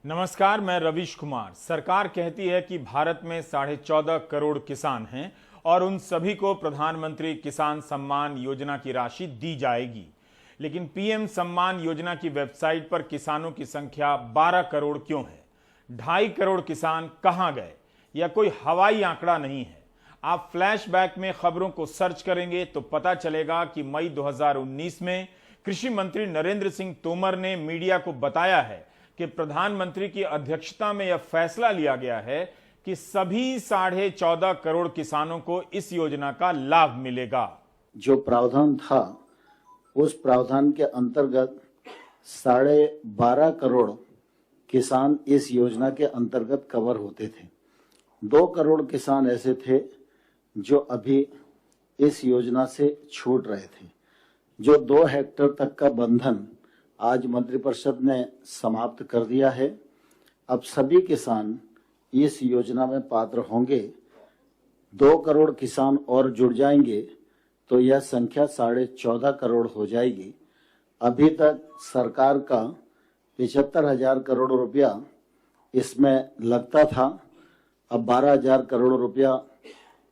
नमस्कार, मैं रवीश कुमार। सरकार कहती है कि भारत में 14.5 करोड़ किसान हैं और उन सभी को प्रधानमंत्री किसान सम्मान योजना की राशि दी जाएगी। लेकिन पीएम सम्मान योजना की वेबसाइट पर किसानों की संख्या 12 करोड़ क्यों है? 2.5 करोड़ किसान कहां गए? यह कोई हवाई आंकड़ा नहीं है। आप फ्लैशबैक में खबरों को सर्च करेंगे तो पता चलेगा कि मई 2019 में कृषि मंत्री नरेंद्र सिंह तोमर ने मीडिया को बताया है कि प्रधानमंत्री की अध्यक्षता में यह फैसला लिया गया है कि सभी 14.5 करोड़ किसानों को इस योजना का लाभ मिलेगा। जो प्रावधान था उस प्रावधान के अंतर्गत 12.5 करोड़ किसान इस योजना के अंतर्गत कवर होते थे। 2 करोड़ किसान ऐसे थे जो अभी इस योजना से छूट रहे थे। जो 2 हेक्टेयर तक का बंधन आज मंत्रिपरिषद ने समाप्त कर दिया है। अब सभी किसान इस योजना में पात्र होंगे। 2 करोड़ किसान और जुड़ जाएंगे तो यह संख्या 14.5 करोड़ हो जाएगी। अभी तक सरकार का 75,000 करोड़ रुपया इसमें लगता था। अब 12,000 करोड़ रुपया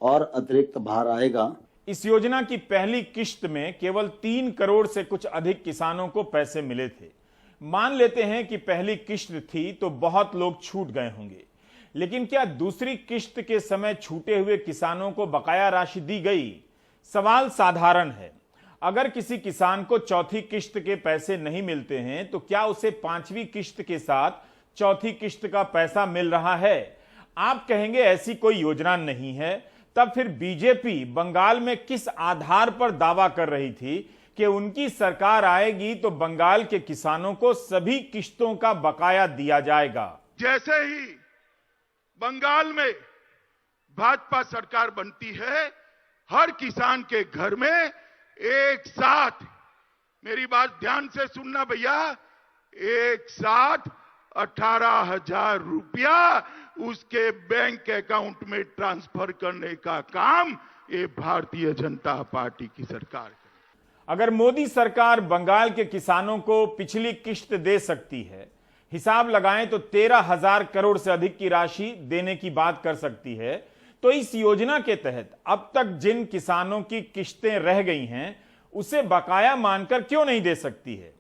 और अतिरिक्त भार आएगा। इस योजना की पहली किश्त में केवल 3 करोड़ से कुछ अधिक किसानों को पैसे मिले थे। मान लेते हैं कि पहली किश्त थी तो बहुत लोग छूट गए होंगे, लेकिन क्या दूसरी किश्त के समय छूटे हुए किसानों को बकाया राशि दी गई? सवाल साधारण है। अगर किसी किसान को चौथी किश्त के पैसे नहीं मिलते हैं तो क्या उसे 5वीं किश्त के साथ चौथी किश्त का पैसा मिल रहा है? आप कहेंगे ऐसी कोई योजना नहीं है। तब फिर बीजेपी बंगाल में किस आधार पर दावा कर रही थी कि उनकी सरकार आएगी तो बंगाल के किसानों को सभी किश्तों का बकाया दिया जाएगा? जैसे ही बंगाल में भाजपा सरकार बनती है, हर किसान के घर में एक साथ, मेरी बात ध्यान से सुनना भैया, एक साथ 18,000 रुपया उसके बैंक अकाउंट में ट्रांसफर करने का काम ये भारतीय जनता पार्टी की सरकार करेगी। अगर मोदी सरकार बंगाल के किसानों को पिछली किश्त दे सकती है, हिसाब लगाएं तो 13,000 करोड़ से अधिक की राशि देने की बात कर सकती है, तो इस योजना के तहत अब तक जिन किसानों की किश्तें रह गई हैं उसे बकाया मानकर क्यों नहीं दे सकती है?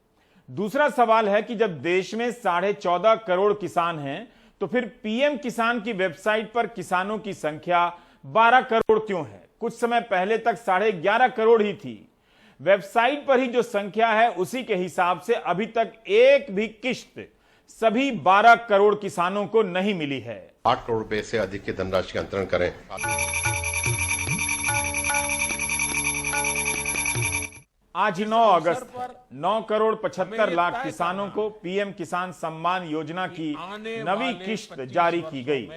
दूसरा सवाल है कि जब देश में 14.5 करोड़ किसान हैं तो फिर पीएम किसान की वेबसाइट पर किसानों की संख्या 12 करोड़ क्यों है? कुछ समय पहले तक 11.5 करोड़ ही थी। वेबसाइट पर ही जो संख्या है उसी के हिसाब से अभी तक एक भी किश्त सभी 12 करोड़ किसानों को नहीं मिली है। 8 करोड़ रुपए से अधिक की धनराशि का अंतरण करें। आज 9 अगस्त है। 9 करोड़ 75 लाख किसानों को पीएम किसान सम्मान योजना की नवी किश्त जारी की गई।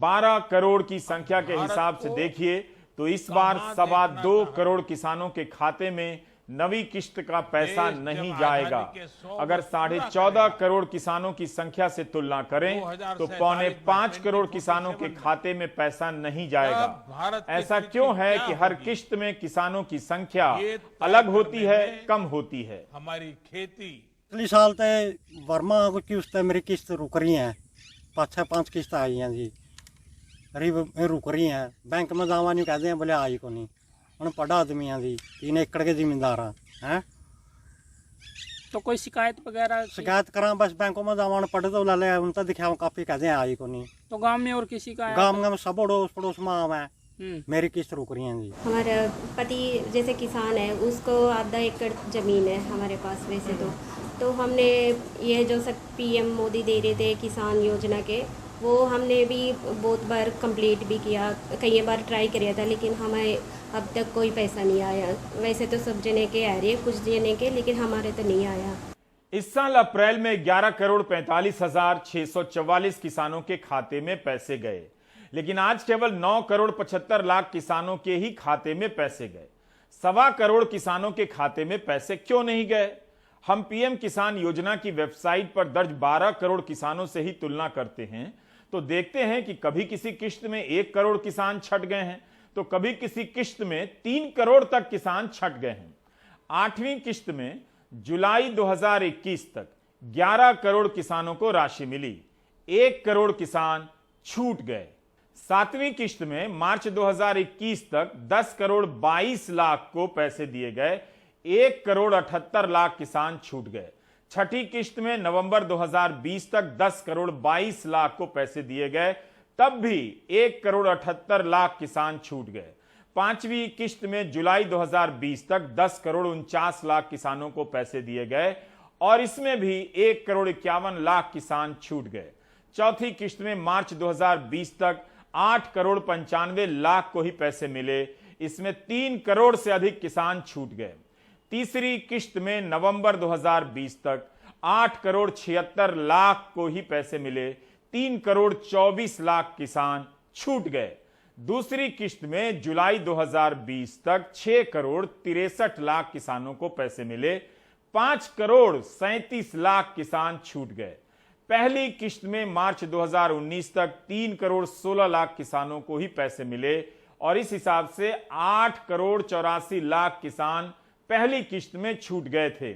12 करोड़ की संख्या के हिसाब से देखिए तो इस बार 2.25 करोड़ किसानों के खाते में नवी किश्त का पैसा नहीं जाएगा। अगर 14.5 करोड़ किसानों की संख्या से तुलना करें तो 4.25 करोड़ किसानों के खाते में पैसा नहीं जाएगा। ऐसा क्यों है कि हर किश्त में किसानों की संख्या अलग होती है, कम होती है? हमारी खेती पिछले साल तो वर्मा को किस्त मेरी किस्त रुक रही है, 5 किस्त आई हैं जी, रुक रही हैं। बैंक में जावा नहीं कहते हैं, बोले आई को नहीं। उन्हें पढ़ा आदमी हैं जी, 3 एकड़ के जिम्मेदार हैं। तो कोई शिकायत वगैरह? शिकायत करा बस बैंकों में जावा पढ़े तो ला ले, उनका दिखाओ काफी कहते हैं आई को नहीं। तो गांव में और किसी का? गांव में सब पड़ोस में आवा है, मेरी किस्त रुक रही है जी। हमारा पति जैसे किसान है, उसको आधा एकड़ जमीन है हमारे पास वैसे तो हमने ये जो सब पीएम मोदी दे रहे थे किसान योजना के, वो हमने भी बहुत बार कंप्लीट भी किया, कई बार ट्राई किया था, लेकिन हमें अब तक कोई पैसा नहीं आया। वैसे तो सब जने के आ रही है, कुछ जने के, लेकिन हमारे तो नहीं आया। इस साल अप्रैल में 11 करोड़ 45,644 किसानों के खाते में पैसे गए, लेकिन आज केवल 9 करोड़ 75 लाख किसानों के ही खाते में पैसे गए। 1.25 करोड़ किसानों के खाते में पैसे क्यों नहीं गए? हम पीएम किसान योजना की वेबसाइट पर दर्ज 12 करोड़ किसानों से ही तुलना करते हैं तो देखते हैं कि कभी किसी किश्त में 1 करोड़ किसान छट गए हैं तो कभी किसी किश्त में 3 करोड़ तक किसान छट गए हैं। 8वीं किश्त में जुलाई 2021 तक 11 करोड़ किसानों को राशि मिली। 1 करोड़ किसान छूट गए। 7वीं किश्त में मार्च 2021 तक 10 करोड़ 22 लाख को पैसे दिए गए, 1 करोड़ 78 लाख किसान छूट गए। छठी किश्त में नवंबर 2020 तक 10 करोड़ 22 लाख को पैसे दिए गए, तब भी 1 करोड़ 78 लाख किसान छूट गए। 5वीं किश्त में जुलाई 2020 तक 10 करोड़ 49 लाख किसानों को पैसे दिए गए और इसमें भी 1 करोड़ 51 लाख किसान छूट गए। चौथी किश्त में मार्च 2020 तक 8 करोड़ 95 लाख को ही पैसे मिले, इसमें 3 करोड़ से अधिक किसान छूट गए। तीसरी किश्त में नवंबर 2020 तक 8 करोड़ 76 लाख को ही पैसे मिले, 3 करोड़ 24 लाख किसान छूट गए। दूसरी किश्त में जुलाई 2020 तक 6 करोड़ 63 लाख किसानों को पैसे मिले, 5 करोड़ 37 लाख किसान छूट गए। पहली किश्त में मार्च 2019 तक 3 करोड़ 16 लाख किसानों को ही पैसे मिले और इस हिसाब से 8 करोड़ 84 लाख किसान पहली किश्त में छूट गए थे।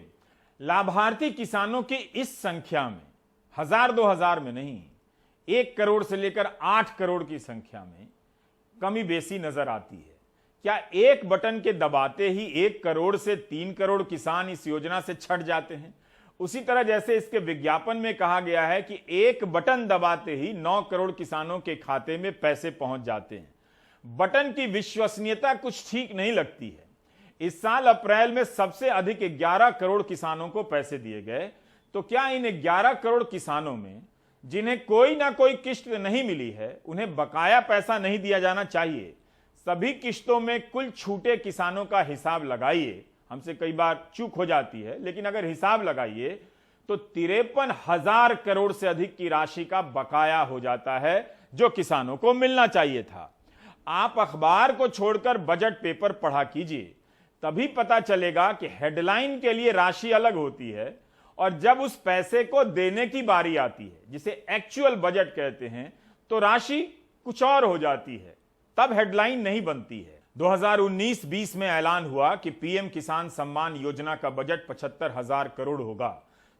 लाभार्थी किसानों की इस संख्या में 1000-2000 में नहीं, 1 करोड़ से लेकर 8 करोड़ की संख्या में कमी बेसी नजर आती है। क्या एक बटन के दबाते ही 1 करोड़ से 3 करोड़ किसान इस योजना से छट जाते हैं? उसी तरह जैसे इसके विज्ञापन में कहा गया है कि एक बटन दबाते ही 9 करोड़ किसानों के खाते में पैसे पहुंच जाते हैं। बटन की विश्वसनीयता कुछ ठीक नहीं लगती है। इस साल अप्रैल में सबसे अधिक 11 करोड़ किसानों को पैसे दिए गए, तो क्या इन 11 करोड़ किसानों में जिन्हें कोई ना कोई किश्त नहीं मिली है, उन्हें बकाया पैसा नहीं दिया जाना चाहिए? सभी किश्तों में कुल छूटे किसानों का हिसाब लगाइए, हमसे कई बार चूक हो जाती है, लेकिन अगर हिसाब लगाइए तो 53,000 करोड़ से अधिक की राशि का बकाया हो जाता है जो किसानों को मिलना चाहिए था। आप अखबार को छोड़कर बजट पेपर पढ़ा कीजिए, तभी पता चलेगा कि हेडलाइन के लिए राशि अलग होती है और जब उस पैसे को देने की बारी आती है, जिसे एक्चुअल बजट कहते हैं, तो राशि कुछ और हो जाती है, तब हेडलाइन नहीं बनती है। 2019-20 में ऐलान हुआ कि पीएम किसान सम्मान योजना का बजट 75,000 करोड़ होगा।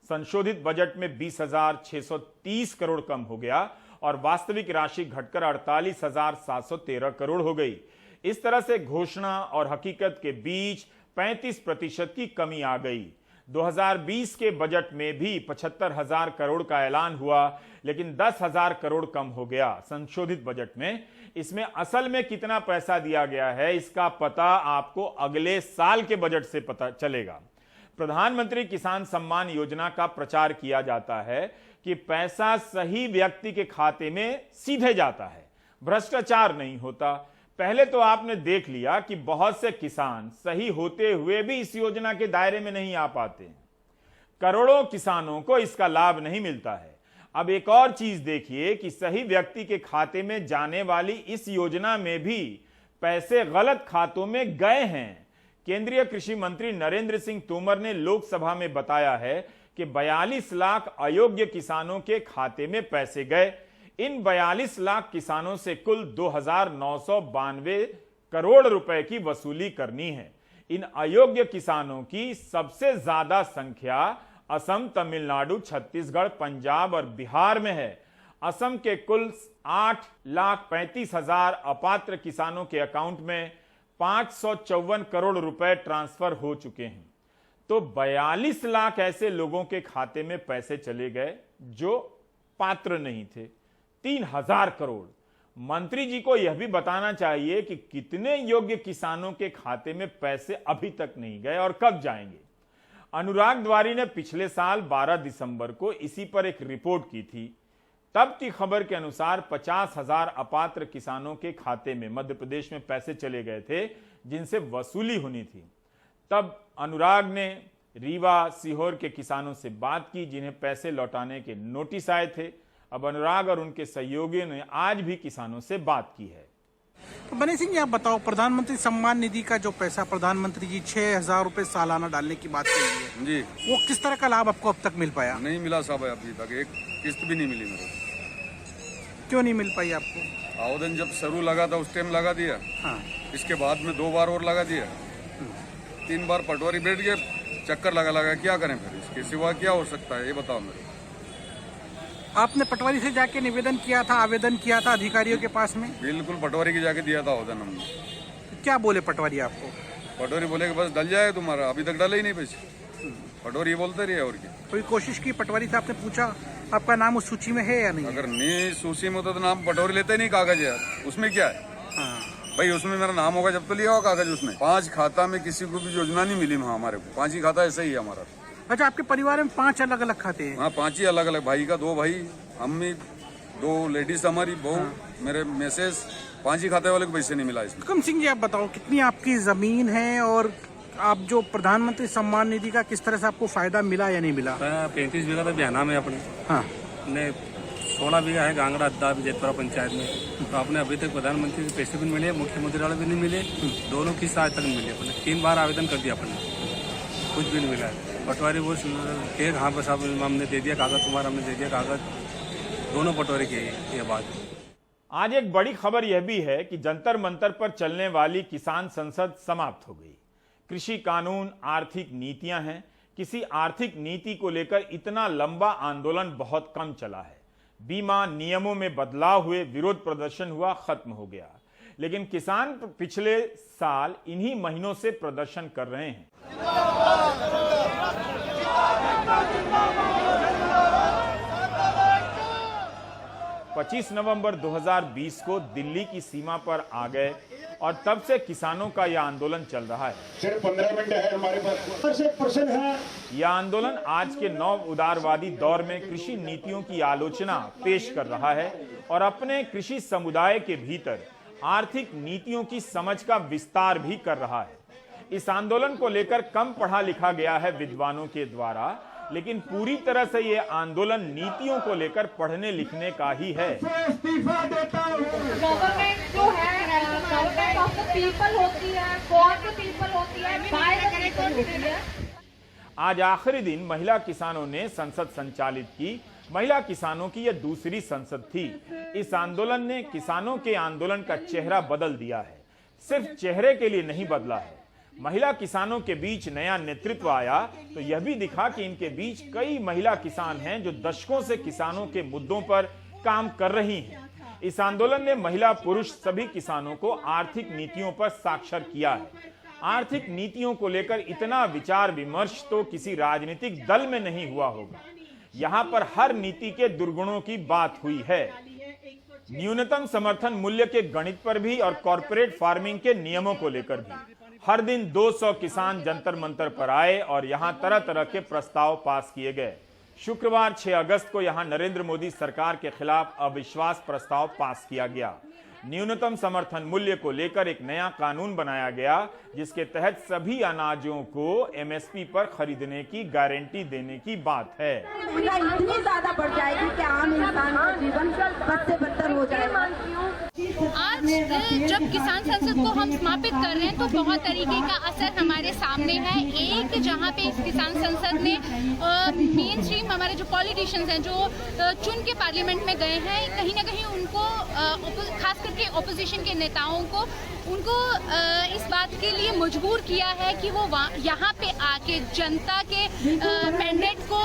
संशोधित बजट में 20,630 करोड़ कम हो गया और वास्तविक राशि घटकर 48,713 करोड़ हो गई। इस तरह से घोषणा और हकीकत के बीच 35% की कमी आ गई। 2020 के बजट में भी 75,000 करोड़ का ऐलान हुआ, लेकिन 10,000 करोड़ कम हो गया संशोधित बजट में। इसमें असल में कितना पैसा दिया गया है, इसका पता आपको अगले साल के बजट से पता चलेगा। प्रधानमंत्री किसान सम्मान योजना का प्रचार किया जाता है कि पैसा सही व्यक्ति के खाते में सीधे जाता है, भ्रष्टाचार नहीं होता। पहले तो आपने देख लिया कि बहुत से किसान सही होते हुए भी इस योजना के दायरे में नहीं आ पाते हैं। करोड़ों किसानों को इसका लाभ नहीं मिलता है। अब एक और चीज देखिए कि सही व्यक्ति के खाते में जाने वाली इस योजना में भी पैसे गलत खातों में गए हैं। केंद्रीय कृषि मंत्री नरेंद्र सिंह तोमर ने लोकसभा में बताया है कि 42 लाख अयोग्य किसानों के खाते में पैसे गए। इन 42 लाख किसानों से कुल 2,992 करोड़ रुपए की वसूली करनी है। इन अयोग्य किसानों की सबसे ज्यादा संख्या असम, तमिलनाडु, छत्तीसगढ़, पंजाब और बिहार में है। असम के कुल 8,35,000 अपात्र किसानों के अकाउंट में 554 करोड़ रुपए ट्रांसफर हो चुके हैं। तो 42 लाख ऐसे लोगों के खाते में पैसे चले गए जो पात्र नहीं थे। 3,000 करोड़। मंत्री जी को यह भी बताना चाहिए कि कितने योग्य किसानों के खाते में पैसे अभी तक नहीं गए और कब जाएंगे। अनुराग द्वारी ने पिछले साल 12 दिसंबर को इसी पर एक रिपोर्ट की थी। तब की खबर के अनुसार 50,000 अपात्र किसानों के खाते में मध्य प्रदेश में पैसे चले गए थे जिनसे वसूली होनी थी। तब अनुराग ने रीवा, सीहोर के किसानों से बात की जिन्हें पैसे लौटाने के नोटिस आए थे। अब अनुराग और उनके सहयोगियों ने आज भी किसानों से बात की है। तो बने सिंह, आप बताओ, प्रधानमंत्री सम्मान निधि का जो पैसा प्रधानमंत्री जी 6,000 रुपए सालाना डालने की बात कही है जी, वो किस तरह का लाभ आपको अब तक मिल पाया? नहीं मिला साहब, अभी तक एक किस्त भी नहीं मिली मेरे को। क्यों नहीं मिल पाई आपको? आवेदन जब शुरू लगा था उस टाइम लगा दिया। हाँ। इसके बाद में 2 बार और लगा दिया, 3 बार पटवारी बैठ गए, चक्कर लगा क्या करें फिर, इसके सिवा क्या हो सकता है ये बताओ मेरे। आपने पटवारी से जाके निवेदन किया था, आवेदन किया था अधिकारियों के पास में? बिल्कुल पटवारी की जाके दिया था आवेदन हमने। क्या बोले पटवारी आपको? पटवारी बोले कि बस डल जाए तुम्हारा, अभी तक डाले ही नहीं पैसे। पटवारी ये बोलते रहे और क्या। कोई कोशिश की पटवारी से, आपने पूछा आपका नाम उस सूची में है या नहीं? अगर नहीं सूची में होता तो नाम पटवारी लेते नहीं कागज यार, उसमें क्या है? हाँ। भाई उसमें मेरा नाम होगा जब तो लिया होगा कागज उसमें। 5 खाता में किसी को भी योजना नहीं मिली वहाँ हमारे को, 5 ही खाता ऐसा ही है हमारा। अच्छा, आपके परिवार में 5 अलग अलग खाते हैं? हाँ 5 ही अलग अलग, भाई का 2 भाई, अम्मी 2 लेडीज हमारी बहू, मेरे मैसेज, 5 ही खाते वाले को पैसे नहीं मिला इसमें। हुक्म सिंह जी, आप बताओ कितनी आपकी जमीन है और आप जो प्रधानमंत्री सम्मान निधि का किस तरह से आपको फायदा मिला या नहीं मिला? 35 बीघा तो बिहाना में अपने, हाँ, ने 16 बीघा है गांगड़ा अद्दा जेतपुरा पंचायत में। तो आपने अभी तक प्रधानमंत्री के पैसे भी मिले, मुख्यमंत्री वाले भी नहीं मिले, दोनों की आज तक मिले। अपने 3 बार आवेदन कर दिया, अपने कुछ भी नहीं मिला। पटवारी वो के हाँ बस आप हमने दे दिया कागज, तुम्हारा हमने दे दिया कागज, दोनों पटवारी के ये बात। आज एक बड़ी खबर यह भी है कि जंतर मंतर पर चलने वाली किसान संसद समाप्त हो गई। कृषि कानून, आर्थिक नीतियां हैं। किसी आर्थिक नीति को लेकर इतना लंबा आंदोलन बहुत कम चला है। बीमा नियमों में बदलाव हुए, विरोध प्रदर्शन हुआ, खत्म हो गया। लेकिन किसान पिछले साल इन्हीं महीनों से प्रदर्शन कर रहे हैं। 25 नवंबर 2020 को दिल्ली की सीमा पर आ गए और तब से किसानों का यह आंदोलन चल रहा है। सिर्फ 15 मिनट है हमारे पास, 1% है। यह आंदोलन आज के नव उदारवादी दौर में कृषि नीतियों की आलोचना पेश कर रहा है और अपने कृषि समुदाय के भीतर आर्थिक नीतियों की समझ का विस्तार भी कर रहा है। इस आंदोलन को लेकर कम पढ़ा लिखा गया है विद्वानों के द्वारा, लेकिन पूरी तरह से ये आंदोलन नीतियों को लेकर पढ़ने लिखने का ही है। गवर्नमेंट जो है, गवर्नमेंट ऑफ द पीपल होती है, फॉर द पीपल होती है, बाय द पीपल होती है। आज आखिरी दिन महिला किसानों ने संसद संचालित की। महिला किसानों की यह दूसरी संसद थी। इस आंदोलन ने किसानों के आंदोलन का चेहरा बदल दिया है। सिर्फ चेहरे के लिए नहीं बदला है। महिला किसानों के बीच नया नेतृत्व आया तो यह भी दिखा कि इनके बीच कई महिला किसान हैं जो दशकों से किसानों के मुद्दों पर काम कर रही हैं। इस आंदोलन ने महिला पुरुष सभी किसानों को आर्थिक नीतियों पर साक्षर किया है। आर्थिक नीतियों को लेकर इतना विचार विमर्श तो किसी राजनीतिक दल में नहीं हुआ होगा। यहाँ पर हर नीति के दुर्गुणों की बात हुई है। न्यूनतम समर्थन मूल्य के गणित पर भी और कॉर्पोरेट फार्मिंग के नियमों को लेकर भी। हर दिन 200 किसान जंतर मंतर पर आए और यहां तरह तरह के प्रस्ताव पास किए गए। शुक्रवार 6 अगस्त को यहां नरेंद्र मोदी सरकार के खिलाफ अविश्वास प्रस्ताव पास किया गया। न्यूनतम समर्थन मूल्य को लेकर एक नया कानून बनाया गया जिसके तहत सभी अनाजों को एमएसपी पर खरीदने की गारंटी देने की बात है। इतनी ज्यादा बढ़ जाएगी कि आम इंसान का जीवन बद से बदतर हो जाएगा। आज जब किसान संसद को हम समापित कर रहे हैं तो बहुत तरीके का असर हमारे सामने है। एक, जहां पे इस किसान संसद में मेन स्ट्रीम हमारे जो पॉलिटिशियंस हैं जो चुन के पार्लियामेंट में गए हैं, कहीं ना कहीं उनको खास करके ऑपोजिशन के नेताओं को उनको इस बात के लिए मजबूर किया है कि वो यहाँ पे आके जनता के मैंडेट को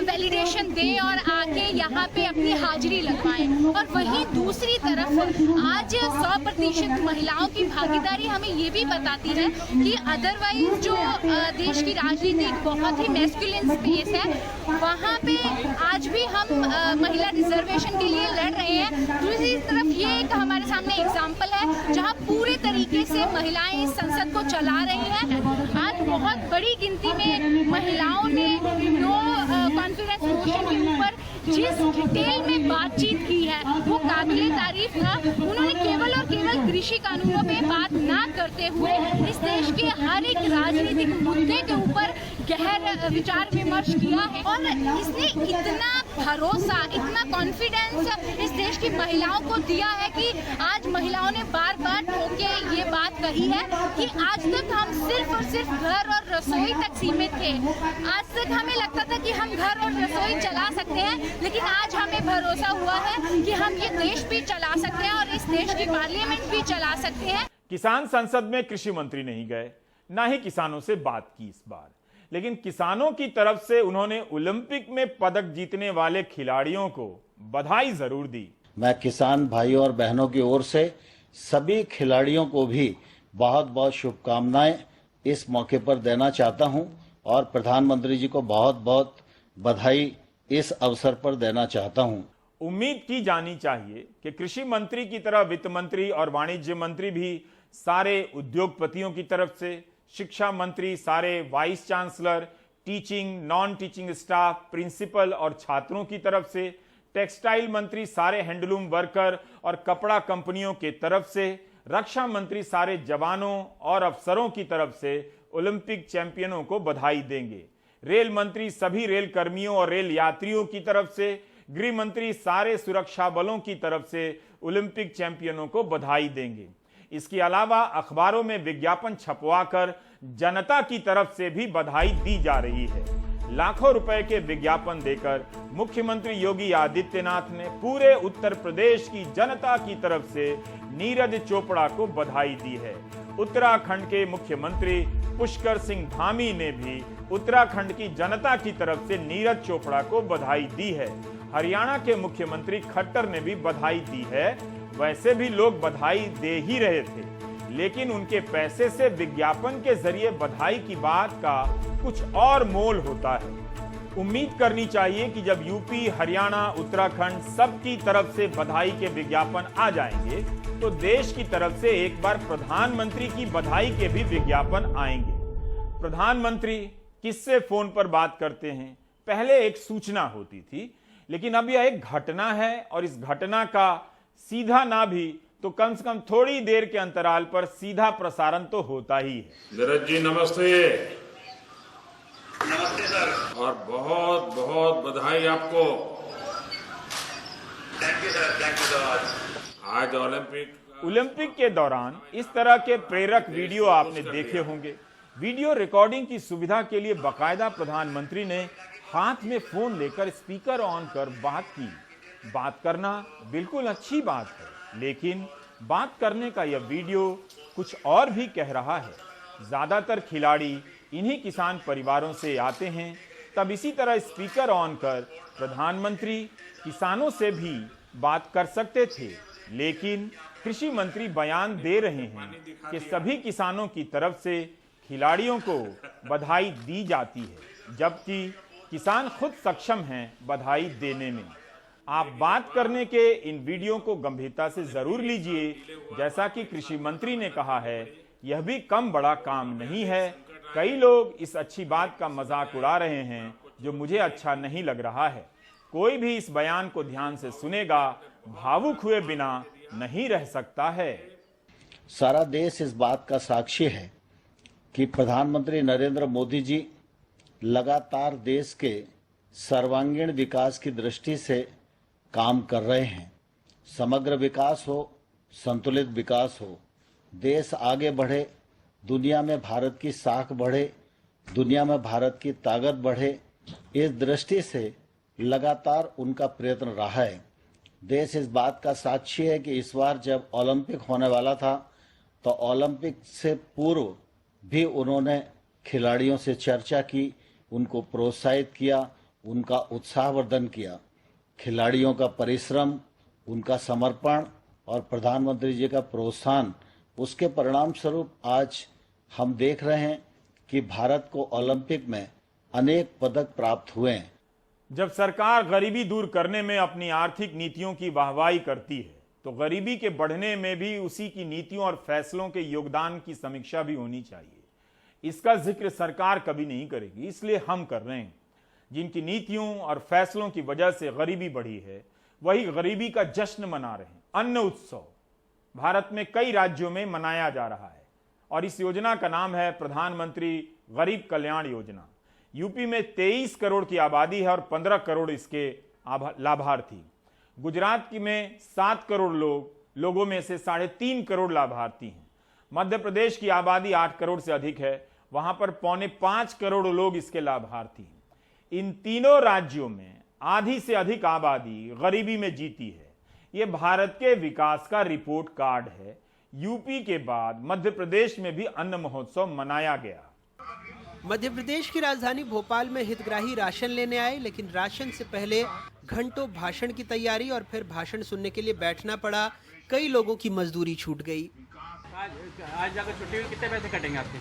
वैलिडेशन दे और आके यहाँ पे अपनी हाजिरी लगवाएं। और वहीं दूसरी तरफ आज 100% महिलाओं की भागीदारी हमें ये भी बताती है कि अदरवाइज जो देश की राजनीति बहुत ही मैस्कुलिन स्पेस है, वहाँ पे आज भी हम महिला रिजर्वेशन के लिए लड़ रहे हैं। दूसरी तरफ ये एक हमारे सामने एग्जाम्पल है जहाँ पूरे तरीके से महिलाएं इस संसद को चला रही हैं। आज बहुत बड़ी गिनती में महिलाओं ने नो कॉन्फिडेंस मोशन के ऊपर जिस डिटेल में बातचीत की है वो काबिले तारीफ था। उन्होंने केवल और केवल कृषि कानूनों पे बात ना करते हुए इस देश के हर एक राजनीतिक मुद्दे के ऊपर गहर विचार विमर्श किया है और इसने इतना भरोसा, इतना कॉन्फिडेंस इस देश की महिलाओं को दिया है कि आज महिलाओं ने बार बार ठोके ये बात कही है कि आज तक हम सिर्फ और सिर्फ घर और रसोई तक सीमित थे। आज तक हमें लगता था कि हम घर और रसोई चला सकते हैं, लेकिन आज हमें भरोसा हुआ है कि हम ये देश भी चला सकते हैं और इस देश की पार्लियामेंट भी चला सकते हैं। किसान संसद में कृषि मंत्री नहीं गए, ना ही किसानों से बात की इस बार, लेकिन किसानों की तरफ से उन्होंने ओलंपिक में पदक जीतने वाले खिलाड़ियों को बधाई जरूर दी। मैं किसान भाइयों और बहनों की ओर से सभी खिलाड़ियों को भी बहुत बहुत शुभकामनाएं इस मौके पर देना चाहता हूं और प्रधानमंत्री जी को बहुत बहुत बधाई इस अवसर पर देना चाहता हूं। उम्मीद की जानी चाहिए कि कृषि मंत्री की तरह वित्त मंत्री और वाणिज्य मंत्री भी सारे उद्योगपतियों की तरफ से, शिक्षा मंत्री सारे vice chancellor, teaching non teaching staff, principal और छात्रों की तरफ से, टेक्सटाइल मंत्री सारे हैंडलूम वर्कर और कपड़ा कंपनियों के तरफ से, रक्षा मंत्री सारे जवानों और अफसरों की तरफ से ओलंपिक चैंपियनों को बधाई देंगे। रेल मंत्री सभी रेल कर्मियों और रेल यात्रियों की तरफ से, गृह मंत्री सारे सुरक्षा बलों की तरफ से ओलंपिक चैंपियनों को बधाई देंगे। इसके अलावा अखबारों में विज्ञापन छपवाकर जनता की तरफ से भी बधाई दी जा रही है। लाखों रुपए के विज्ञापन देकर मुख्यमंत्री योगी आदित्यनाथ ने पूरे उत्तर प्रदेश की जनता की तरफ से नीरज चोपड़ा को बधाई दी है। उत्तराखंड के मुख्यमंत्री पुष्कर सिंह धामी ने भी उत्तराखंड की जनता की तरफ से नीरज चोपड़ा को बधाई दी है। हरियाणा के मुख्यमंत्री खट्टर ने भी बधाई दी है। वैसे भी लोग बधाई दे ही रहे थे, लेकिन उनके पैसे से विज्ञापन के जरिए बधाई की बात का कुछ और मोल होता है। उम्मीद करनी चाहिए कि जब यूपी, हरियाणा, उत्तराखंड सबकी तरफ से बधाई के विज्ञापन आ जाएंगे तो देश की तरफ से एक बार प्रधानमंत्री की बधाई के भी विज्ञापन आएंगे। प्रधानमंत्री किससे फोन पर बात करते हैं? पहले एक सूचना होती थी, लेकिन अब यह एक घटना है और इस घटना का सीधा ना भी तो कम से कम थोड़ी देर के अंतराल पर सीधा प्रसारण तो होता ही है। नीरज जी नमस्ते। नमस्ते सर। और बहुत बहुत बधाई आपको। Thank you sir, thank you so much. आज ओलंपिक के दौरान इस तरह के प्रेरक वीडियो आपने देखे होंगे। वीडियो रिकॉर्डिंग की सुविधा के लिए बाकायदा प्रधानमंत्री ने हाथ में फोन लेकर स्पीकर ऑन कर बात की। बात करना बिल्कुल अच्छी बात है, लेकिन बात करने का यह वीडियो कुछ और भी कह रहा है। ज्यादातर खिलाड़ी इन्हीं किसान परिवारों से आते हैं, तब इसी तरह स्पीकर ऑन कर प्रधानमंत्री किसानों से भी बात कर सकते थे, लेकिन कृषि मंत्री बयान दे रहे हैं कि सभी किसानों की तरफ से खिलाड़ियों को बधाई दी जाती है, जबकि किसान खुद सक्षम हैं बधाई देने में। आप बात करने के इन वीडियो को गंभीरता से जरूर लीजिए। जैसा कि कृषि मंत्री ने कहा है, यह भी कम बड़ा काम नहीं है। कई लोग इस अच्छी बात का मजाक उड़ा रहे हैं, जो मुझे अच्छा नहीं लग रहा है। कोई भी इस बयान को ध्यान से सुनेगा, भावुक हुए बिना नहीं रह सकता है। सारा देश इस बात का साक्षी है कि प्रधानमंत्री नरेंद्र मोदी जी लगातार देश के सर्वांगीण विकास की दृष्टि से काम कर रहे हैं। समग्र विकास हो, संतुलित विकास हो, देश आगे बढ़े, दुनिया में भारत की साख बढ़े, दुनिया में भारत की ताकत बढ़े, इस दृष्टि से लगातार उनका प्रयत्न रहा है। देश इस बात का साक्षी है कि इस बार जब ओलंपिक होने वाला था तो ओलंपिक से पूर्व भी उन्होंने खिलाड़ियों से चर्चा की, उनको प्रोत्साहित किया, उनका उत्साहवर्धन किया। खिलाड़ियों का परिश्रम, उनका समर्पण और प्रधानमंत्री जी का प्रोत्साहन, उसके परिणाम स्वरूप आज हम देख रहे हैं कि भारत को ओलंपिक में अनेक पदक प्राप्त हुए हैं। जब सरकार गरीबी दूर करने में अपनी आर्थिक नीतियों की वाहवाही करती है, तो गरीबी के बढ़ने में भी उसी की नीतियों और फैसलों के योगदान की समीक्षा भी होनी चाहिए। इसका जिक्र सरकार कभी नहीं करेगी, इसलिए हम कर रहे हैं। जिनकी नीतियों और फैसलों की वजह से गरीबी बढ़ी है, वही गरीबी का जश्न मना रहे हैं। अन्न उत्सव भारत में कई राज्यों में मनाया जा रहा है और इस योजना का नाम है प्रधानमंत्री गरीब कल्याण योजना। यूपी में 23 करोड़ की आबादी है और 15 करोड़ इसके लाभार्थी। गुजरात में 7 करोड़ लोगों में से 3.5 करोड़ लाभार्थी हैं। मध्य प्रदेश की आबादी 8 करोड़ से अधिक है, वहां पर 4.25 करोड़ लोग इसके लाभार्थी हैं। इन तीनों राज्यों में आधी से अधिक आबादी गरीबी में जीती है। यह भारत के विकास का रिपोर्ट कार्ड है। यूपी के बाद मध्य प्रदेश में भी अन्न महोत्सव मनाया गया। मध्य प्रदेश की राजधानी भोपाल में हितग्राही राशन लेने आए, लेकिन राशन से पहले घंटों भाषण की तैयारी और फिर भाषण सुनने के लिए बैठना पड़ा। कई लोगों की मजदूरी छूट गई। आज जाकर छुट्टी में कितने पैसे कटेंगे आपके?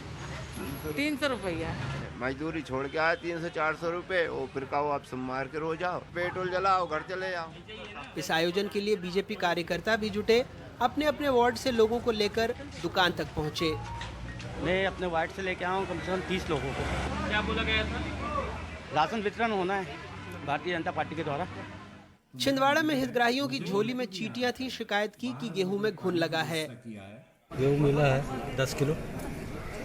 300 रुपया। मजदूरी छोड़ के आए 300-400 रुपए, और फिर कहो आप सब मार के रो जाओ, पेट्रोल जलाओ, घर चले जाओ। इस आयोजन के लिए बीजेपी कार्यकर्ता भी जुटे। अपने अपने वार्ड से लोगों को लेकर दुकान तक पहुंचे। मैं अपने वार्ड से लेके आया हूँ कम से कम 30 लोगों को। क्या बोला गया था? राशन वितरण होना है भारतीय जनता पार्टी के द्वारा। छिंदवाड़ा में हितग्राहियों की झोली में चींटियां थी। शिकायत की कि गेहूं में घुन लगा है। गेहूं मिला है 10 किलो,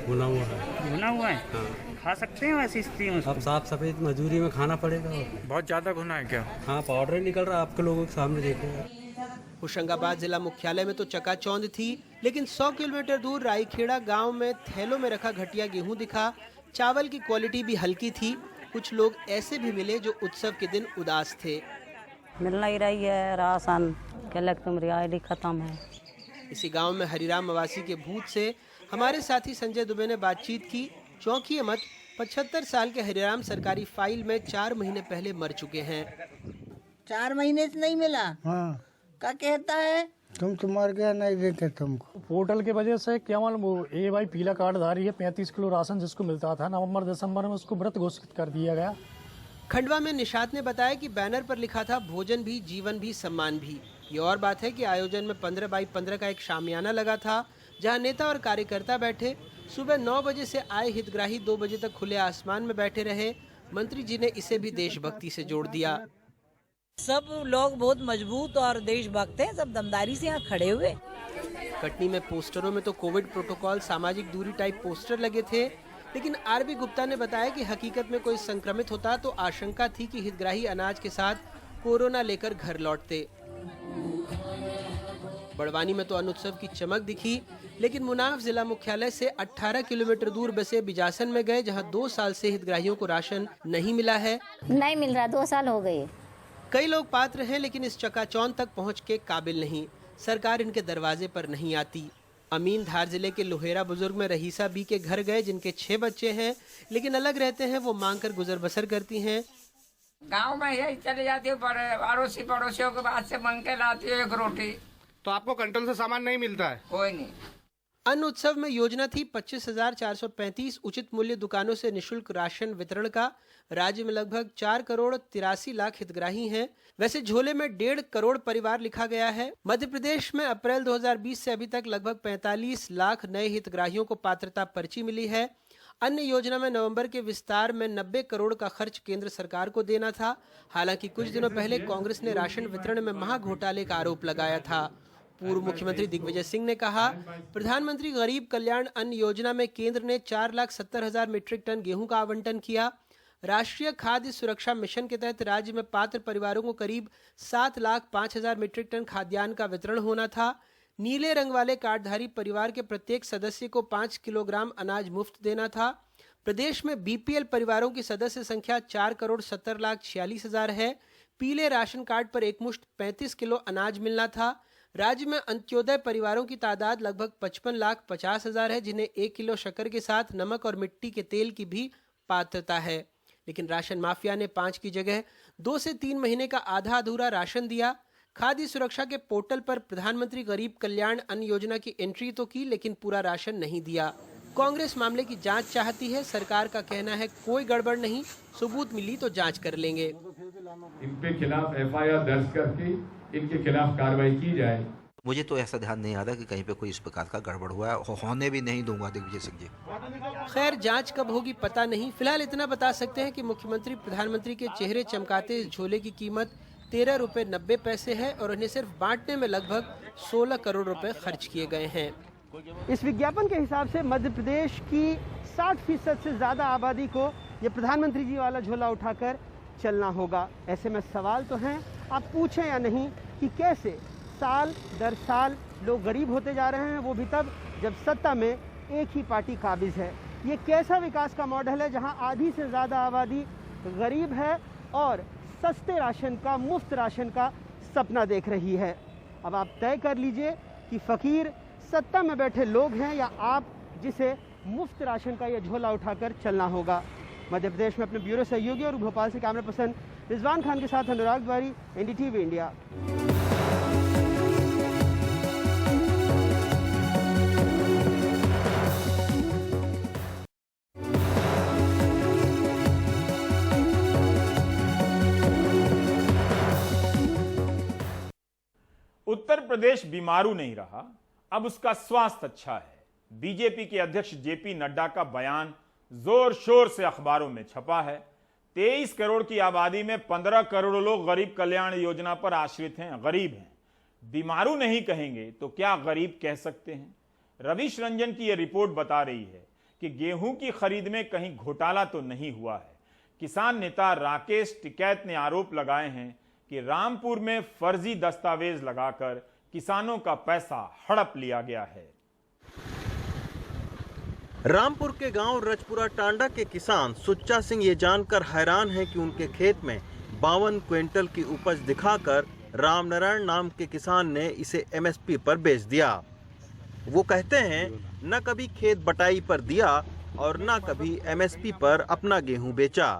भुना हुआ है। भुना हुआ है? हाँ। खा सकते हैं वैसी स्थिति में? अब साफ सफेद मजदूरी में खाना पड़ेगा। बहुत ज्यादा घुना है क्या? हाँ, पाउडर निकल रहा है आपके लोगों के सामने, देखो। होशंगाबाद जिला मुख्यालय में तो चकाचौंध थी, लेकिन 100 किलोमीटर दूर राईखेड़ा गांव में थैलों में रखा घटिया गेहूं दिखा। चावल की क्वालिटी भी हल्की थी। कुछ लोग ऐसे भी मिले जो उत्सव के दिन उदास थे। मिल नहीं रही है राशन, तुम आई खत्म है। इसी गांव में हरिराम मवासी के भूत से हमारे साथी संजय दुबे ने बातचीत की। चौंकिए मत, 75 साल के हरिराम सरकारी फाइल में 4 महीने पहले मर चुके हैं। 4 महीने से नहीं मिला? हाँ। क्या कहता है? तुम तो मर गया, नहीं देते तुमको। पोर्टल के वजह से क्या मालूम, ये भाई पीला कार्ड धारी है। 35 किलो राशन जिसको मिलता था नवंबर दिसंबर में, उसको मृत घोषित कर दिया गया। खंडवा में निशात ने बताया कि बैनर पर लिखा था भोजन भी, जीवन भी, सम्मान भी। ये और बात है कि आयोजन में 15x15 का एक शामियाना लगा था, जहां नेता और कार्यकर्ता बैठे। सुबह 9 बजे से आए हितग्राही 2 बजे तक खुले आसमान में बैठे रहे। मंत्री जी ने इसे भी देशभक्ति से जोड़ दिया। सब लोग बहुत मजबूत और देशभक्त हैं, सब दमदारी से यहाँ खड़े हुए। कटनी में पोस्टरों में तो कोविड प्रोटोकॉल, सामाजिक दूरी टाइप पोस्टर लगे थे, लेकिन आरबी गुप्ता ने बताया कि हकीकत में कोई संक्रमित होता तो आशंका थी कि हितग्राही अनाज के साथ कोरोना लेकर घर लौटते। बड़वानी में तो अनुत्सव की चमक दिखी, लेकिन मुनाफ जिला मुख्यालय से 18 किलोमीटर दूर बसे बिजासन में गए, जहां 2 साल से हितग्राहियों को राशन नहीं मिला है। नहीं मिल रहा, 2 साल हो गए। कई लोग पात्र हैं, लेकिन इस चकाचौंध तक पहुंच के काबिल नहीं। सरकार इनके दरवाजे पर नहीं आती। अमीन धार जिले के लोहेरा बुजुर्ग में रहीसा बी के घर गए, जिनके 6 बच्चे हैं, लेकिन अलग रहते हैं। वो मांग कर गुजर बसर करती हैं। गांव में यही चले जाती हूँ, अड़ोसी पड़ोसियों के बाद से मांग के लाती हूँ 1 रोटी। तो आपको कंट्रोल से सामान नहीं मिलता है? कोई नहीं। अन्न उत्सव में योजना थी 25,435 उचित मूल्य दुकानों से निशुल्क राशन वितरण का। राज्य में लगभग 4 करोड़ 83 लाख हितग्राही हैं। वैसे झोले में 1.5 करोड़ परिवार लिखा गया है। मध्य प्रदेश में अप्रैल 2020 से अभी तक लगभग 45 लाख नए हितग्राहियों को पात्रता पर्ची मिली है। अन्य योजना में नवंबर के विस्तार में 90 करोड़ का खर्च केंद्र सरकार को देना था। हालांकि कुछ दिनों पहले कांग्रेस ने राशन वितरण में महाघोटाले का आरोप लगाया था। पूर्व मुख्यमंत्री दिग्विजय सिंह ने कहा, प्रधानमंत्री गरीब कल्याण अन्न योजना में केंद्र ने 4,70,000 मीट्रिक टन गेहूं का आवंटन किया। राष्ट्रीय खाद्य सुरक्षा मिशन के तहत राज्य में पात्र परिवारों को करीब 7,05,000 मीट्रिक टन खाद्यान्न का वितरण होना था। नीले रंग वाले कार्डधारी परिवार के प्रत्येक सदस्य को 5 किलोग्राम अनाज मुफ्त देना था। प्रदेश में बीपीएल परिवारों की सदस्य संख्या 4,70,46,000 है। पीले राशन कार्ड पर एकमुश्त 35 किलो अनाज मिलना था। राज्य में अंत्योदय परिवारों की तादाद लगभग 55,50,000 है, जिन्हें 1 किलो शक्कर के साथ नमक और मिट्टी के तेल की भी पात्रता है। लेकिन राशन माफिया ने 5 की जगह 2 से 3 महीने का आधा अधूरा राशन दिया। खाद्य सुरक्षा के पोर्टल पर प्रधानमंत्री गरीब कल्याण अन्न योजना की एंट्री तो की, लेकिन पूरा राशन नहीं दिया। कांग्रेस मामले की जांच चाहती है। सरकार का कहना है कोई गड़बड़ नहीं, सबूत मिली तो जांच कर लेंगे। इनके खिलाफ FIR दर्ज करके इनके खिलाफ कार्रवाई की जाए। मुझे तो ऐसा ध्यान नहीं आता कि कहीं पे कोई इस प्रकार का गड़बड़ हुआ है, होने भी नहीं दूंगा दिग्विजय सिंह जी। खैर, जांच कब होगी पता नहीं। फिलहाल इतना बता सकते हैं कि मुख्यमंत्री प्रधानमंत्री के चेहरे चमकाते इस झोले की कीमत 13 रुपए 90 पैसे है और इन्हें सिर्फ बांटने में लगभग 16 करोड़ रुपए खर्च किए गए हैं। इस विज्ञापन के हिसाब से मध्य प्रदेश की 60% से ज्यादा आबादी को ये प्रधानमंत्री जी वाला झोला उठाकर चलना होगा। ऐसे में सवाल तो हैं, आप पूछें या नहीं, कि कैसे साल दर साल लोग गरीब होते जा रहे हैं, वो भी तब जब सत्ता में एक ही पार्टी काबिज है। ये कैसा विकास का मॉडल है जहां आधी से ज़्यादा आबादी गरीब है और सस्ते राशन का, मुफ्त राशन का सपना देख रही है। अब आप तय कर लीजिए कि फ़कीर सत्ता में बैठे लोग हैं या आप जिसे मुफ्त राशन का यह झोला उठाकर चलना होगा। मध्य प्रदेश में अपने ब्यूरो सहयोगी और भोपाल से कैमरा पर्सन रिजवान खान के साथ अनुराग द्वारी, NDTV इंडिया। उत्तर प्रदेश बीमारू नहीं रहा, अब उसका स्वास्थ्य अच्छा है। बीजेपी के अध्यक्ष जेपी नड्डा का बयान जोर शोर से अखबारों में छपा है। 23 करोड़ की आबादी में 15 करोड़ लोग गरीब कल्याण योजना पर आश्रित हैं, गरीब हैं। बीमारू नहीं कहेंगे तो क्या गरीब कह सकते हैं? रविश रंजन की यह रिपोर्ट बता रही है कि गेहूं की खरीद में कहीं घोटाला तो नहीं हुआ है। किसान नेता राकेश टिकैत ने आरोप लगाए हैं कि रामपुर में फर्जी दस्तावेज लगाकर किसानों का पैसा हड़प लिया गया है। रामपुर के गांव रजपुरा टांडा के किसान सुच्चा सिंह ये जानकर हैरान हैं कि उनके खेत में 52 क्विंटल की उपज दिखाकर रामनारायण नाम के किसान ने इसे MSP पर बेच दिया। वो कहते हैं न कभी खेत बटाई पर दिया और न कभी MSP पर अपना गेहूं बेचा।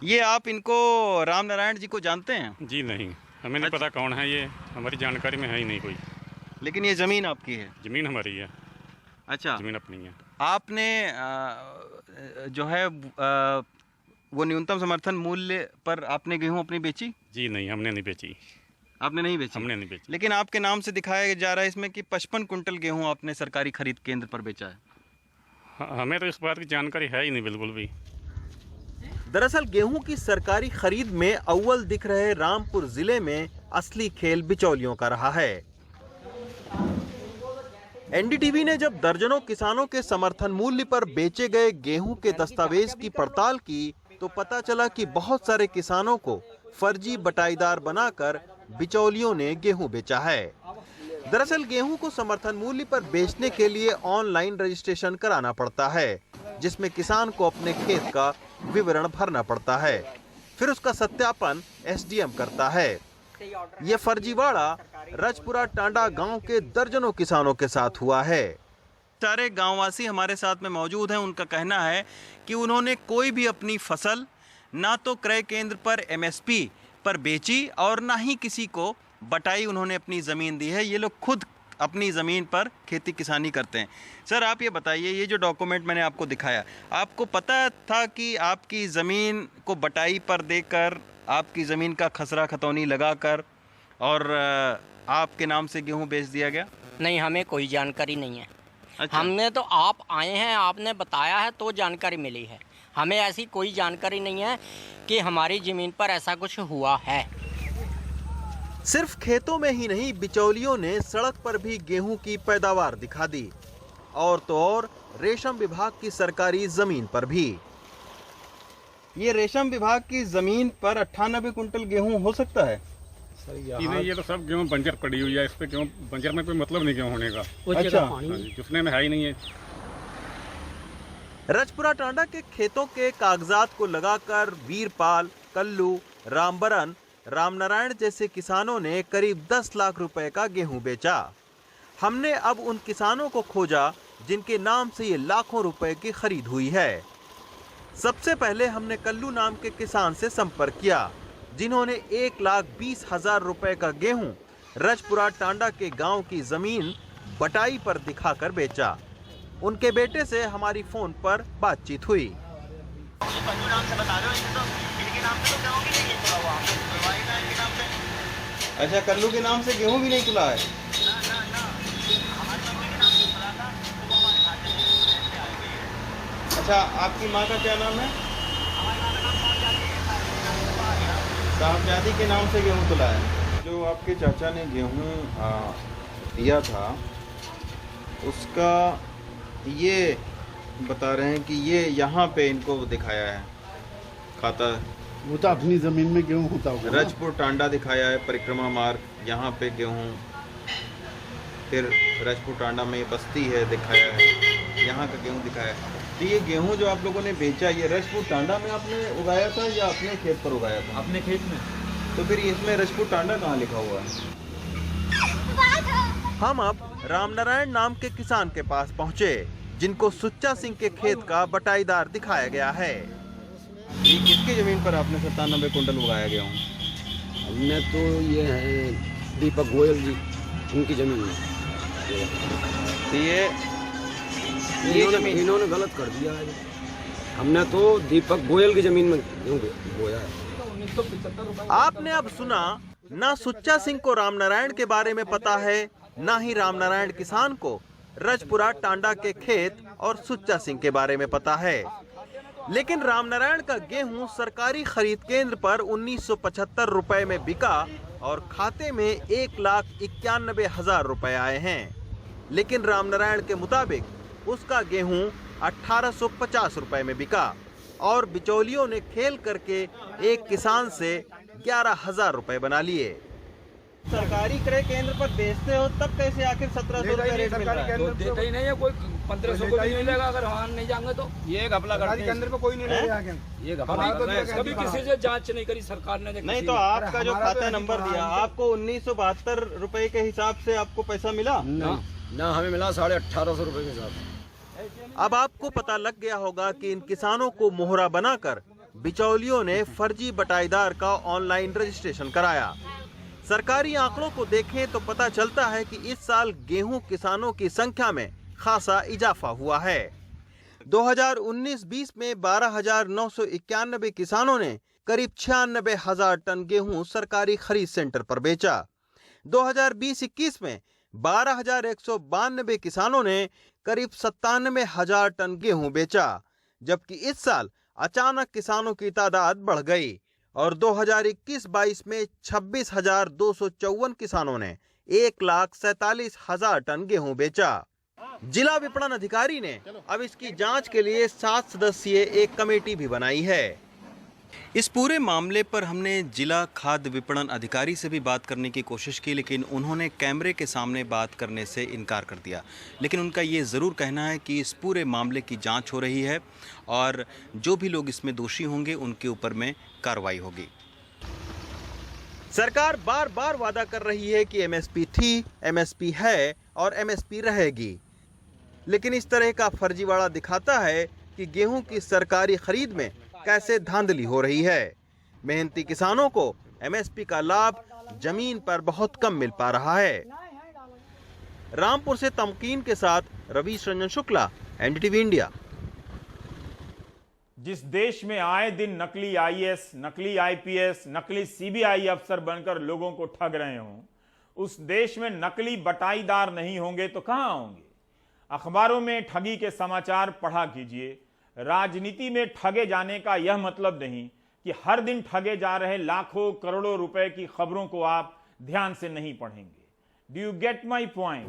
ये आप इनको रामनारायण जी को जानते हैं? जी नहीं, हमें नहीं पता कौन है ये, हमारी जानकारी में है ही नहीं कोई। लेकिन ये जमीन आपकी है? जमीन हमारी है। अच्छा, जमीन अपनी है। आपने जो है वो न्यूनतम समर्थन मूल्य पर आपने गेहूं अपनी बेची? जी नहीं, हमने नहीं बेची। आपने नहीं बेची? हमने नहीं बेची। लेकिन आपके नाम से दिखाया जा रहा है इसमें कि 55 कुंटल गेहूं आपने सरकारी खरीद केंद्र पर बेचा है। हमें तो इस बात की जानकारी है ही नहीं बिल्कुल भी। दरअसल गेहूं की सरकारी खरीद में अव्वल दिख रहे रामपुर जिले में असली खेल बिचौलियों का रहा है। NDTV ने जब दर्जनों किसानों के समर्थन मूल्य पर बेचे गए गेहूं के दस्तावेज की पड़ताल की तो पता चला कि बहुत सारे किसानों को फर्जी बटाईदार बनाकर बिचौलियों ने गेहूं बेचा है। दरअसल गेहूं को समर्थन मूल्य पर बेचने के लिए ऑनलाइन रजिस्ट्रेशन कराना पड़ता है, जिसमें किसान को अपने खेत का विवरण भरना पड़ता है। फिर उसका सत्यापन SDM करता है। ये फर्जीवाड़ा रजपुरा टांडा गांव के दर्जनों किसानों के साथ हुआ है। सारे गांववासी हमारे साथ में मौजूद हैं। उनका कहना है कि उन्होंने कोई भी अपनी फसल ना तो क्रय केंद्र पर MSP पर बेची और ना ही किसी को बटाई उन्होंने अपनी ज़मीन दी है। ये लोग खुद अपनी ज़मीन पर खेती किसानी करते हैं। सर, आप ये बताइए, ये जो डॉक्यूमेंट मैंने आपको दिखाया, आपको पता था कि आपकी ज़मीन को बटाई पर देकर, आपकी ज़मीन का खसरा खतौनी लगाकर और आपके नाम से गेहूं बेच दिया गया? नहीं, हमें कोई जानकारी नहीं है। अच्छा। हमने तो आप आए हैं, आपने बताया है तो जानकारी मिली है। हमें ऐसी कोई जानकारी नहीं है कि हमारी ज़मीन पर ऐसा कुछ हुआ है। सिर्फ खेतों में ही नहीं, बिचौलियों ने सड़क पर भी गेहूं की पैदावार दिखा दी, और तो और रेशम विभाग की सरकारी जमीन पर भी। ये रेशम विभाग की जमीन पर 98 कुंटल गेहूं हो सकता है? ये तो सब गेहूं बंजर पड़ी हुई है। इस पे गेहूं बंजर में कोई मतलब नहीं गेहूं होने का। अच्छा, जिसने में है ही नहीं है। रजपुरा टांडा के खेतों के कागजात को लगाकर वीरपाल, कल्लू, रामबरन, रामनारायण जैसे किसानों ने करीब 10 लाख रुपए का गेहूं बेचा। हमने अब उन किसानों को खोजा जिनके नाम से ये लाखों रुपए की खरीद हुई है। सबसे पहले हमने कल्लू नाम के किसान से संपर्क किया, जिन्होंने 1,20,000 रुपए का गेहूं रजपुरा टांडा के गांव की जमीन बटाई पर दिखाकर बेचा। उनके बेटे से हमारी फोन पर बातचीत हुई। अच्छा, कल्लू के नाम से गेहूं भी नहीं तुला है? अच्छा, आपकी माँ का क्या नाम है? साहबजादी के नाम से गेहूं तुला है। जो आपके चाचा ने गेहूं दिया था, उसका ये बता रहे हैं कि ये यहाँ पे इनको दिखाया है खाता। वो तो अपनी जमीन में गेहूं होता होगा। रजपुर टांडा दिखाया है, परिक्रमा मार्ग, यहाँ पे गेहूं। फिर रजपुर टांडा में बस्ती है दिखाया है, यहाँ का गेहूं दिखाया है। तो ये गेहूं जो आप लोगों ने बेचा, ये रजपुर टांडा में आपने उगाया था या अपने खेत पर उगाया था? अपने खेत में। तो फिर इसमें रजपुर टांडा कहाँ लिखा हुआ है? हम अब रामनारायण नाम के किसान के पास पहुँचे, जिनको सुच्चा सिंह के खेत का बटाईदार दिखाया गया है। ये किसकी जमीन पर आपने 97 कुंटल उगाया गया हूँ? हमने तो ये है दीपक गोयल जी, उनकी जमीन में। तो ये इन्होंने गलत कर दिया है। हमने तो दीपक गोयल की जमीन में बोया है। आपने अब सुना, ना सुच्चा सिंह को रामनारायण के बारे में पता है, ना ही रामनारायण किसान को रजपुरा टांडा के खेत और सुच्चा सिंह के बारे में पता है। लेकिन रामनारायण का गेहूं सरकारी खरीद केंद्र पर 1975 रुपए में बिका और खाते में 1,91,000 रुपए आए हैं। लेकिन रामनारायण के मुताबिक उसका गेहूं 1850 रुपए में बिका और बिचौलियों ने खेल करके एक किसान से 11,000 रुपए बना लिए। सरकारी क्रय केंद्र पर बेचते हो तब कैसे आखिर 1700 रुपए रेट मिल रहा है? देता ही नहीं है कोई, 1500 को भी मिलेगा अगर वहाँ नहीं जाएंगे तो। ये घपला करते हैं। केंद्र पे कोई नहीं ले आगे। ये घपला कभी किसी से जांच नहीं करी सरकार ने। नहीं तो आपका जो खाता नंबर दिया, आपको 1972 रुपए के हिसाब से आपको पैसा मिला? ना, हमें मिला 1850 रुपए के हिसाब। अब आपको पता लग गया होगा कि इन किसानों को मोहरा बनाकर बिचौलियों ने फर्जी बटाईदार का ऑनलाइन रजिस्ट्रेशन कराया। सरकारी आंकड़ों को देखें तो पता चलता है कि इस साल गेहूं किसानों की संख्या में खासा इजाफा हुआ है। 2019-20 में 12,991 किसानों ने करीब 96,000 टन गेहूं सरकारी खरीद सेंटर पर बेचा। 2020-21 में 12,192 किसानों ने करीब 97,000 टन गेहूं बेचा, जबकि इस साल अचानक किसानों की तादाद बढ़ गई और 2021-22 में 26,254 किसानों ने 1,47,000 टन गेहूं बेचा। जिला विपणन अधिकारी ने अब इसकी जांच के लिए 7 सदस्यीय एक कमेटी भी बनाई है। इस पूरे मामले पर हमने जिला खाद्य विपणन अधिकारी से भी बात करने की कोशिश की, लेकिन उन्होंने कैमरे के सामने बात करने से इनकार कर दिया। लेकिन उनका ये ज़रूर कहना है कि इस पूरे मामले की जांच हो रही है और जो भी लोग इसमें दोषी होंगे उनके ऊपर में कार्रवाई होगी। सरकार बार बार वादा कर रही है कि एमएसपी थी, एमएसपी है और एमएसपी रहेगी, लेकिन इस तरह का फर्जीवाड़ा दिखाता है कि गेहूं की सरकारी खरीद में कैसे धांधली हो रही है। मेहनती किसानों को एमएसपी का लाभ जमीन पर बहुत कम मिल पा रहा है। रामपुर से तमकीन के साथ रवीश रंजन शुक्ला, एनडीटीवी इंडिया। जिस देश में आए दिन नकली आईएएस, नकली आईपीएस, नकली सीबीआई अफसर बनकर लोगों को ठग रहे हों, उस देश में नकली बटाईदार नहीं होंगे तो कहां होंगे? अखबारों में ठगी के समाचार पढ़ा कीजिए। राजनीति में ठगे जाने का यह मतलब नहीं कि हर दिन ठगे जा रहे लाखों करोड़ों रुपए की खबरों को आप ध्यान से नहीं पढ़ेंगे। Do you get my point?